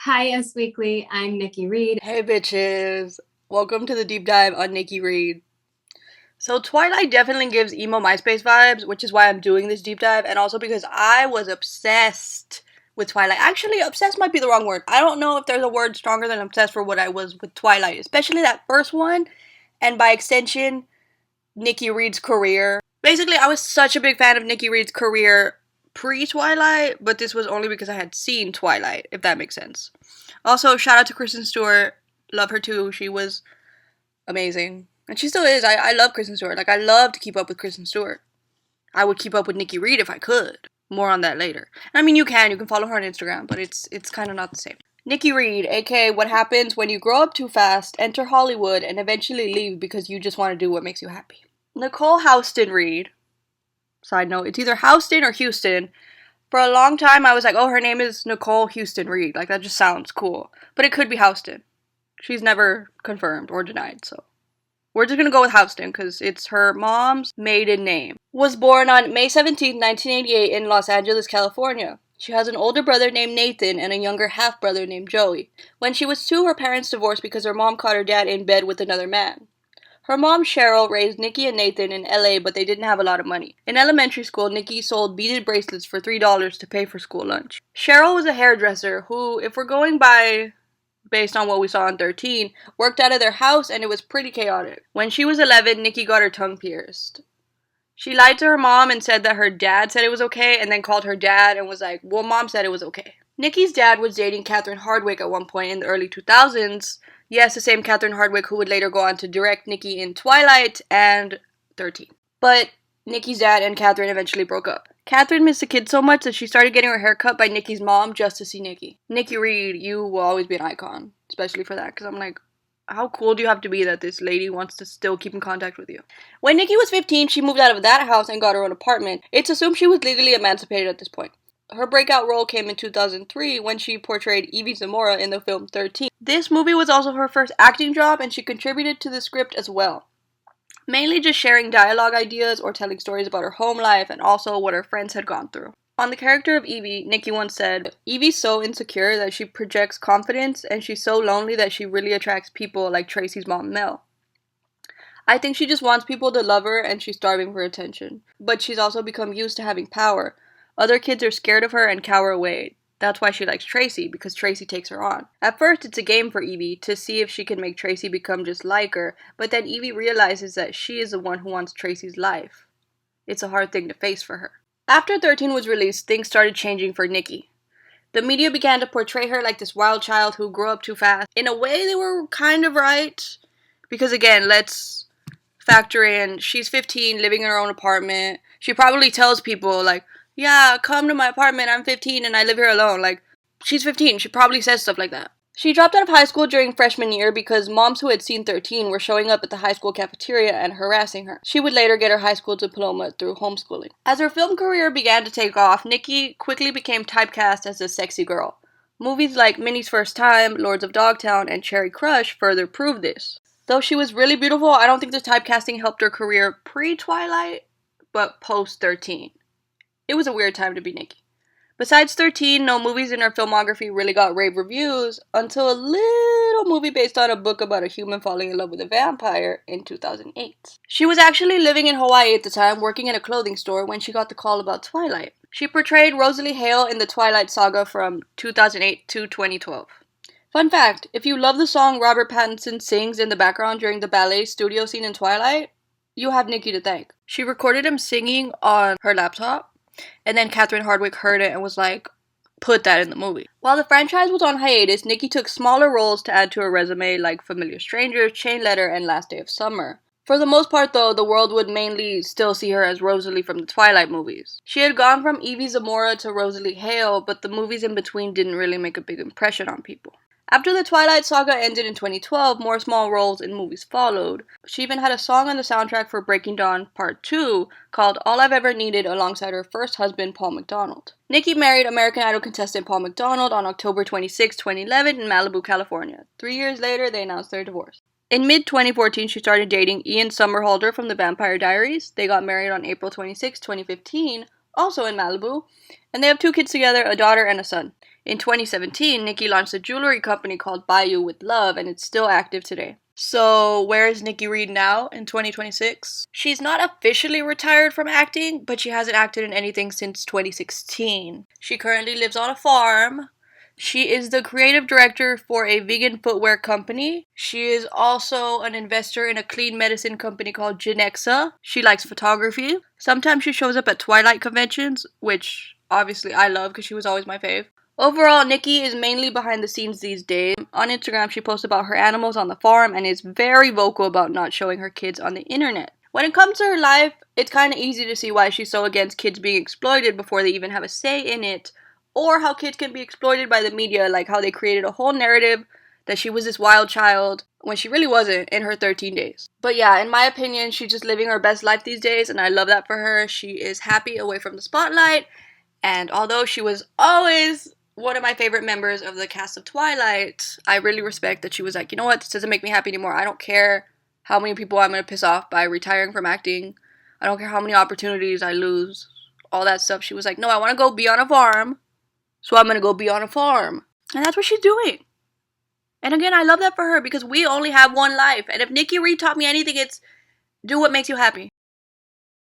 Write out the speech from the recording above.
Hi, Us Weekly. I'm Nikki Reed. Hey bitches! Welcome to the deep dive on Nikki Reed. So Twilight definitely gives emo MySpace vibes, which is why I'm doing this deep dive, and also because I was obsessed with Twilight. Actually, obsessed might be the wrong word. I don't know if there's a word stronger than obsessed for what I was with Twilight, especially that first one, and by extension, Nikki Reed's career. Basically, I was such a big fan of Nikki Reed's career pre-Twilight, but this was only because I had seen Twilight, if that makes sense. Also, shout out to Kristen Stewart. Love her too. She was amazing. And she still is. I love Kristen Stewart. Like, I love to keep up with Kristen Stewart. I would keep up with Nikki Reed if I could. More on that later. I mean, you can follow her on Instagram, but it's kind of not the same. Nikki Reed, aka what happens when you grow up too fast, enter Hollywood, and eventually leave because you just want to do what makes you happy. Nicole Houston Reed. Side note, it's either Houston or Houston. For a long time, I was like, oh, her name is Nicole Houston Reed. Like, that just sounds cool. But it could be Houston. She's never confirmed or denied, so we're just gonna go with Houston because it's her mom's maiden name. Was born on May 17th, 1988 in Los Angeles, California. She has an older brother named Nathan and a younger half-brother named Joey. When she was 2, her parents divorced because her mom caught her dad in bed with another man. Her mom, Cheryl, raised Nikki and Nathan in LA, but they didn't have a lot of money. In elementary school, Nikki sold beaded bracelets for $3 to pay for school lunch. Cheryl was a hairdresser who, if we're going by based on what we saw in 13, worked out of their house and it was pretty chaotic. When she was 11, Nikki got her tongue pierced. She lied to her mom and said that her dad said it was okay, and then called her dad and was like, well, mom said it was okay. Nikki's dad was dating Catherine Hardwicke at one point in the early 2000s. Yes, the same Catherine Hardwicke who would later go on to direct Nikki in Twilight and 13. But Nikki's dad and Catherine eventually broke up. Catherine missed the kid so much that she started getting her hair cut by Nikki's mom just to see Nikki. Nikki Reed, you will always be an icon, especially for that, because I'm like, how cool do you have to be that this lady wants to still keep in contact with you? When Nikki was 15, she moved out of that house and got her own apartment. It's assumed she was legally emancipated at this point. Her breakout role came in 2003 when she portrayed Evie Zamora in the film 13. This movie was also her first acting job, and she contributed to the script as well. Mainly just sharing dialogue ideas or telling stories about her home life and also what her friends had gone through. On the character of Evie, Nikki once said, Evie's so insecure that she projects confidence, and she's so lonely that she really attracts people like Tracy's mom, Mel. I think she just wants people to love her and she's starving for attention. But she's also become used to having power. Other kids are scared of her and cower away. That's why she likes Tracy, because Tracy takes her on. At first, it's a game for Evie to see if she can make Tracy become just like her, but then Evie realizes that she is the one who wants Tracy's life. It's a hard thing to face for her. After 13 was released, things started changing for Nikki. The media began to portray her like this wild child who grew up too fast. In a way, they were kind of right, because again, let's factor in, she's 15, living in her own apartment. She probably tells people, like, yeah, come to my apartment, I'm 15 and I live here alone. Like, she's 15, she probably says stuff like that. She dropped out of high school during freshman year because moms who had seen 13 were showing up at the high school cafeteria and harassing her. She would later get her high school diploma through homeschooling. As her film career began to take off, Nikki quickly became typecast as a sexy girl. Movies like Minnie's First Time, Lords of Dogtown, and Cherry Crush further prove this. Though she was really beautiful, I don't think the typecasting helped her career pre-Twilight, but post-13. It was a weird time to be Nikki. Besides 13, no movies in her filmography really got rave reviews until a little movie based on a book about a human falling in love with a vampire in 2008. She was actually living in Hawaii at the time, working in a clothing store, when she got the call about Twilight. She portrayed Rosalie Hale in the Twilight saga from 2008 to 2012. Fun fact, if you love the song Robert Pattinson sings in the background during the ballet studio scene in Twilight, you have Nikki to thank. She recorded him singing on her laptop, and then Catherine Hardwicke heard it and was like, put that in the movie. While the franchise was on hiatus, Nikki took smaller roles to add to her resume like Familiar Strangers, Chain Letter, and Last Day of Summer. For the most part though, the world would mainly still see her as Rosalie from the Twilight movies. She had gone from Evie Zamora to Rosalie Hale, but the movies in between didn't really make a big impression on people. After the Twilight saga ended in 2012, more small roles in movies followed. She even had a song on the soundtrack for Breaking Dawn Part 2 called All I've Ever Needed alongside her first husband, Paul McDonald. Nikki married American Idol contestant Paul McDonald on October 26, 2011 in Malibu, California. 3 years later, they announced their divorce. In mid-2014, she started dating Ian Somerhalder from The Vampire Diaries. They got married on April 26, 2015, also in Malibu, and they have 2 kids together, a daughter and a son. In 2017, Nikki launched a jewelry company called Buy You With Love, and it's still active today. So, where is Nikki Reed now in 2026? She's not officially retired from acting, but she hasn't acted in anything since 2016. She currently lives on a farm. She is the creative director for a vegan footwear company. She is also an investor in a clean medicine company called Genexa. She likes photography. Sometimes she shows up at Twilight conventions, which obviously I love because she was always my fave. Overall, Nikki is mainly behind the scenes these days. On Instagram, she posts about her animals on the farm and is very vocal about not showing her kids on the internet. When it comes to her life, it's kind of easy to see why she's so against kids being exploited before they even have a say in it, or how kids can be exploited by the media, like how they created a whole narrative that she was this wild child when she really wasn't in her 13 days. But yeah, in my opinion, she's just living her best life these days, and I love that for her. She is happy away from the spotlight, and although she was always one of my favorite members of the cast of Twilight, I really respect that she was like, you know what, this doesn't make me happy anymore. I don't care how many people I'm going to piss off by retiring from acting. I don't care how many opportunities I lose. All that stuff. She was like, no, I want to go be on a farm. So I'm going to go be on a farm. And that's what she's doing. And again, I love that for her because we only have one life. And if Nikki Reed taught me anything, it's do what makes you happy.